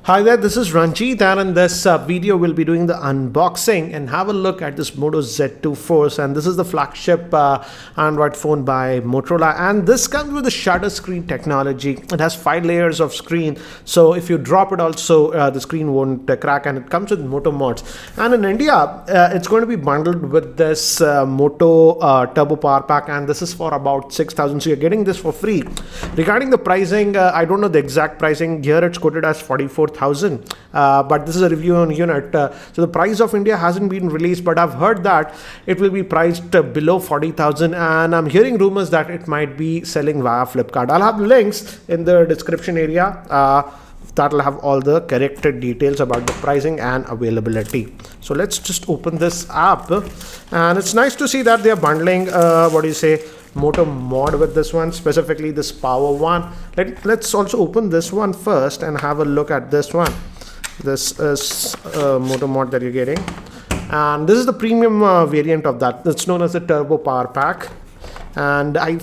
Hi there, this is Ranjit, and in this video we'll be doing the unboxing and have a look at this Moto Z2 Force. And this is the flagship Android phone by Motorola, and this comes with the shutter screen technology. It has 5 layers of screen, so if you drop it also the screen won't crack, and it comes with Moto mods. And in India it's going to be bundled with this Moto Turbo Power Pack, and this is for about 6,000, so you're getting this for free. Regarding the pricing, I don't know the exact pricing. Here it's quoted as 44,000, but this is a review on unit, so the price of India hasn't been released, but I've heard that it will be priced below 40,000, and I'm hearing rumors that it might be selling via Flipkart. I'll have links in the description area that'll have all the corrected details about the pricing and availability. So let's just open this up, and it's nice to see that they're bundling Moto mod with this one, specifically this power one. Let's also open this one first and have a look at this one. This is Moto mod that you're getting, and this is the premium variant of that. It's known as the Turbo Power Pack, and I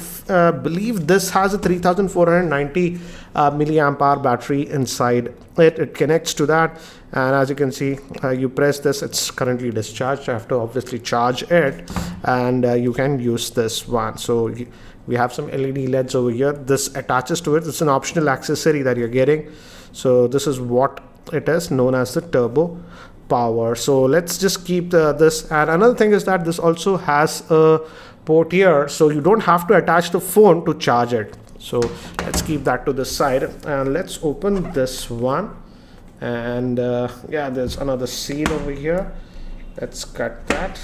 believe this has a 3490 milliamp hour battery inside it. It connects to that, and as you can see, you press this, it's currently discharged. I have to obviously charge it, and you can use this one. So we have some LED LEDs over here. This attaches to it. It's an optional accessory that you're getting. So this is what it is, known as the Turbo Power. So let's just keep this. And another thing is that this also has a port here, so you don't have to attach the phone to charge it. So let's keep that to the side, and let's open this one. And yeah, there's another seal over here. Let's cut that.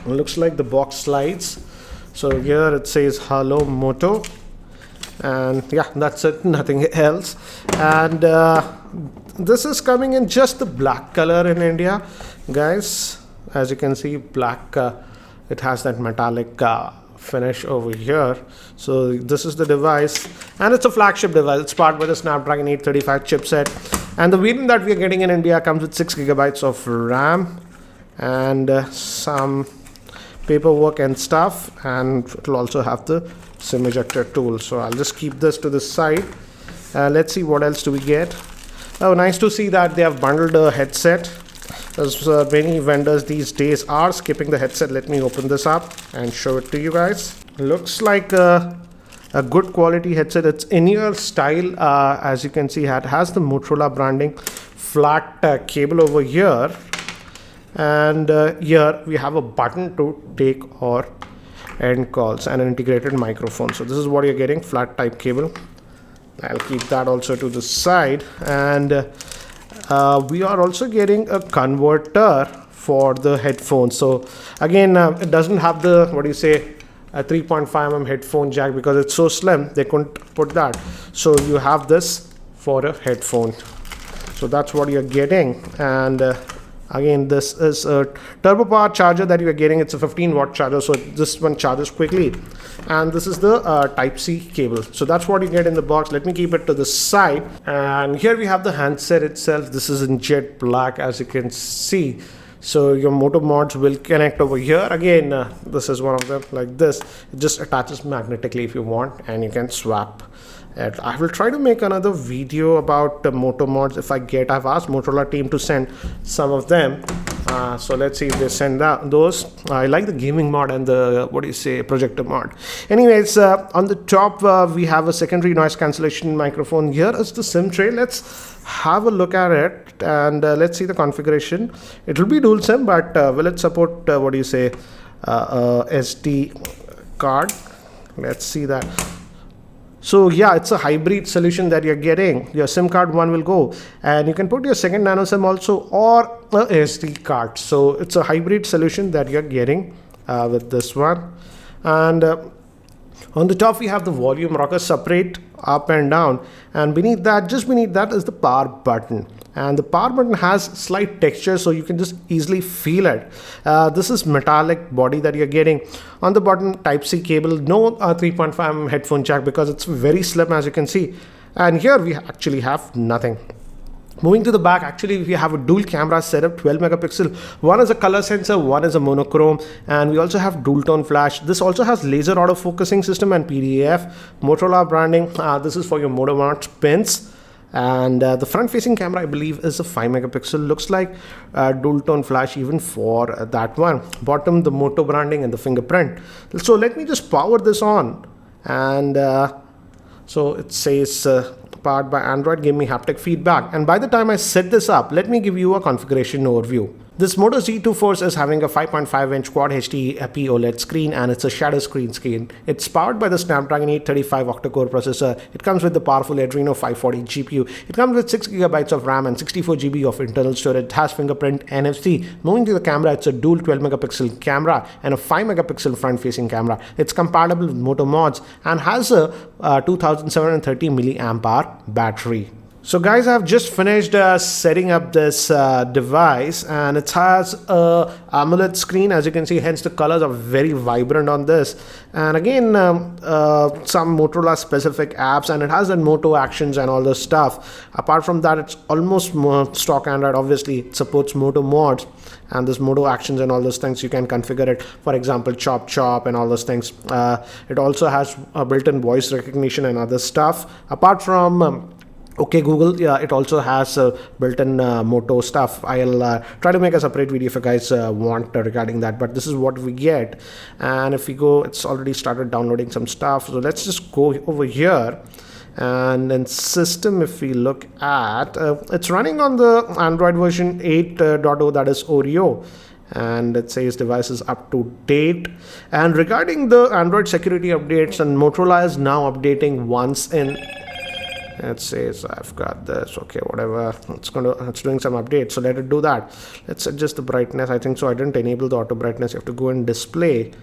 It looks like the box slides. So here it says hello Moto, and yeah, that's it, nothing else. And this is coming in just the black color in India, guys. As you can see, black, it has that metallic finish over here. So this is the device, and it's a flagship device. It's powered by the Snapdragon 835 chipset, and the variant that we are getting in India comes with 6 GB of RAM and some paperwork and stuff, and it will also have the SIM ejector tool. So I'll just keep this to the side. Let's see what else do we get. Oh, nice to see that they have bundled a headset. As many vendors these days are skipping the headset. Let me open this up and show it to you guys. Looks like a good quality headset. It's in-ear style. As you can see, it has the Motorola branding. Flat cable over here, and here we have a button to take or end calls and an integrated microphone. So this is what you're getting, flat type cable. I'll keep that also to the side, and we are also getting a converter for the headphones. So again, it doesn't have the a 3.5mm headphone jack because it's so slim they couldn't put that. So you have this for a headphone. So that's what you're getting. And again, this is a turbo power charger that you're getting. It's a 15-watt charger, so this one charges quickly. And this is the Type-C cable. So that's what you get in the box. Let me keep it to the side. And here we have the handset itself. This is in jet black, as you can see. So your Moto mods will connect over here. Again, this is one of them, like this. It just attaches magnetically if you want, and you can swap it. I will try to make another video about the Moto mods if I get. I've asked Motorola team to send some of them. So let's see if they send those. I like the gaming mod and the projector mod. Anyways, on the top we have a secondary noise cancellation microphone. Here is the SIM tray. Let's have a look at it, and let's see the configuration. It will be dual SIM, but will it support SD card? Let's see that. So yeah, it's a hybrid solution that you're getting. Your SIM card one will go, and you can put your second nano SIM also, or a SD card. So it's a hybrid solution that you're getting with this one. And on the top we have the volume rocker, separate up and down, and just beneath that is the power button. And the power button has slight texture, so you can just easily feel it. This is metallic body that you're getting. On the bottom, Type-C cable, no 3.5mm headphone jack because it's very slim, as you can see. And here we actually have nothing. Moving to the back, actually we have a dual camera setup, 12 megapixel. One is a color sensor, one is a monochrome, and we also have dual tone flash. This also has laser autofocusing system and PDF. Motorola branding. This is for your Moto Mods pins. And the front facing camera I believe is a 5 megapixel. Looks like dual tone flash even for that one. Bottom, the Moto branding and the fingerprint. So let me just power this on, and so it says powered by Android. Give me haptic feedback, and by the time I set this up, let me give you a configuration overview. This Moto Z2 Force is having a 5.5-inch Quad HD OLED screen, and it's a shadow screen. It's powered by the Snapdragon 835 octa-core processor. It comes with the powerful Adreno 540 GPU. It comes with 6 GB of RAM and 64 GB of internal storage. It has fingerprint, NFC. Moving to the camera, it's a dual 12 megapixel camera and a 5 megapixel front-facing camera. It's compatible with Moto mods and has a 2730 milliamp hour battery. So guys, I've just finished setting up this device, and it has a AMOLED screen, as you can see. Hence the colors are very vibrant on this, and again some Motorola specific apps, and it has the Moto actions and all this stuff. Apart from that, it's almost more stock Android. Obviously it supports Moto mods and this Moto actions and all those things. You can configure it, for example chop and all those things. It also has a built-in voice recognition and other stuff. Apart from Okay Google, yeah, it also has built-in Moto stuff. I'll try to make a separate video if you guys want regarding that, but this is what we get. And if we go, it's already started downloading some stuff, so let's just go over here. And in system, if we look at, it's running on the Android version 8.0, that is Oreo, and it says device is up to date. And regarding the Android security updates, and Motorola is now updating once in, it says I've got this, okay, whatever, it's doing some updates, so let it do that. Let's adjust the brightness. I think so I didn't enable the auto brightness. You have to go in display,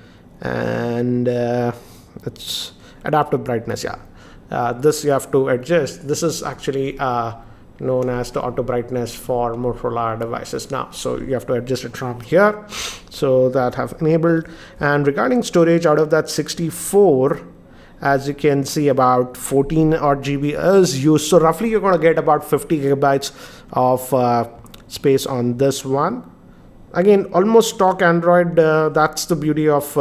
and it's adaptive brightness. Yeah, this you have to adjust. This is actually known as the auto brightness for Motorola devices now, so you have to adjust it from here. So that have enabled. And regarding storage, out of that 64, as you can see, about 14 odd GB is used, so roughly you're going to get about 50 gigabytes of space on this one. Again, almost stock Android. That's the beauty of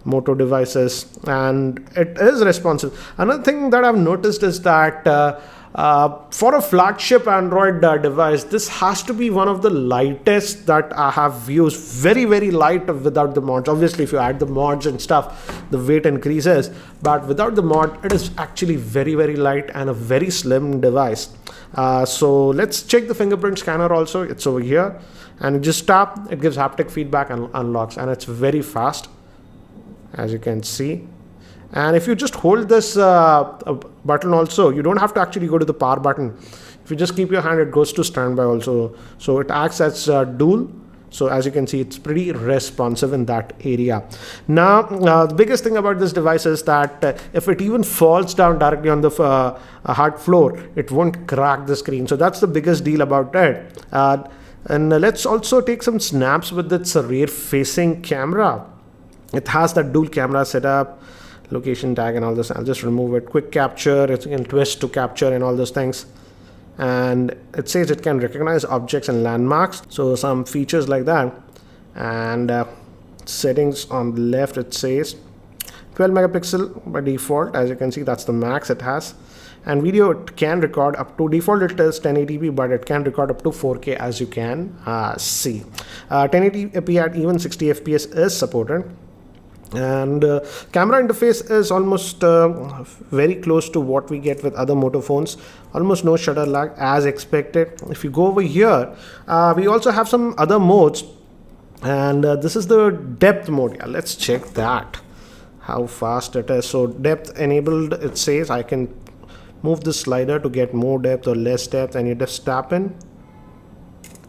Moto devices, and it is responsive. Another thing that I've noticed is that for a flagship Android device, this has to be one of the lightest that I have used. Very, very light without the mods. Obviously, if you add the mods and stuff, the weight increases, but without the mod, it is actually very, very light and a very slim device. So let's check the fingerprint scanner also. It's over here, and you just tap, it gives haptic feedback and unlocks, and it's very fast, as you can see. And if you just hold this button also, you don't have to actually go to the power button. If you just keep your hand, it goes to standby also. So it acts as dual. So as you can see, it's pretty responsive in that area. Now, the biggest thing about this device is that if it even falls down directly on the hard floor, it won't crack the screen. So that's the biggest deal about it. And let's also take some snaps with its rear facing camera. It has that dual camera setup, location tag and all this. I'll just remove it. Quick capture, it can twist to capture and all those things. And it says it can recognize objects and landmarks, so some features like that. And settings on the left, it says 12 megapixel by default. As you can see, that's the max it has. And video, it can record up to, default it is 1080p, but it can record up to 4K, as you can see. 1080p at even 60 fps is supported. And camera interface is almost very close to what we get with other Moto phones. Almost no shutter lag as expected. If you go over here, we also have some other modes, and this is the depth mode. Yeah, let's check that, how fast it is. So depth enabled, it says I can move the slider to get more depth or less depth, and you just tap in,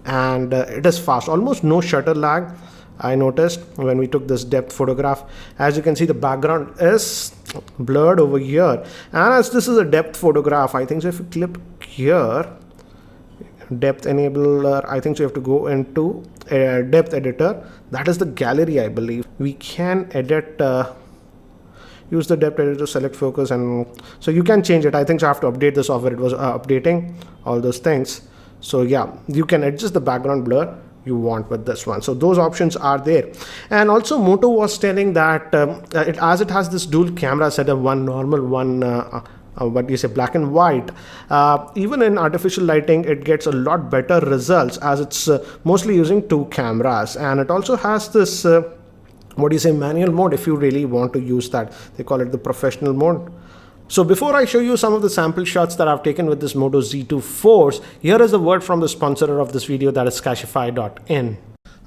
and it is fast, almost no shutter lag. I noticed when we took this depth photograph. As you can see, the background is blurred over here, and as this is a depth photograph, I think so if you click here, depth enabler, I think so you have to go into depth editor. That is the gallery, I believe. We can edit, use the depth editor to select focus, and so you can change it. I think so I have to update the software. It was updating all those things. So yeah, you can adjust the background blur you want with this one. So those options are there. And also Moto was telling that as it has this dual camera setup, one normal, one what do you say, black and white, even in artificial lighting it gets a lot better results, as it's mostly using 2 cameras, and it also has this what do you say, manual mode if you really want to use that. They call it the professional mode. So before I show you some of the sample shots that I've taken with this Moto Z2 Force, here is a word from the sponsor of this video, that is Cashify.in.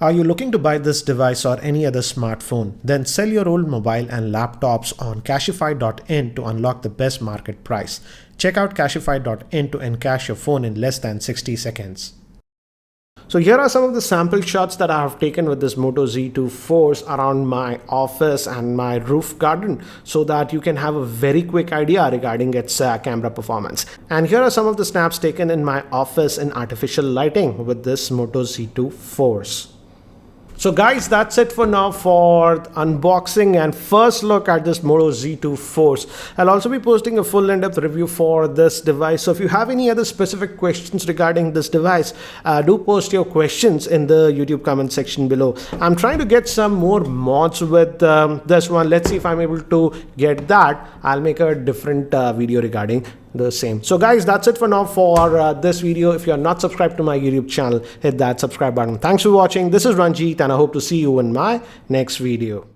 Are you looking to buy this device or any other smartphone? Then sell your old mobile and laptops on Cashify.in to unlock the best market price. Check out Cashify.in to encash your phone in less than 60 seconds. So here are some of the sample shots that I have taken with this Moto Z2 Force around my office and my roof garden, so that you can have a very quick idea regarding its camera performance. And here are some of the snaps taken in my office in artificial lighting with this Moto Z2 Force. So guys, that's it for now for unboxing and first look at this Moto Z2 Force. I'll also be posting a full in-depth review for this device. So if you have any other specific questions regarding this device, do post your questions in the YouTube comment section below. I'm trying to get some more mods with this one. Let's see if I'm able to get that. I'll make a different video regarding the same. So guys, that's it for now for this video. If you're not subscribed to my YouTube channel, hit that subscribe button. Thanks for watching. This is Ranjit and I hope to see you in my next video.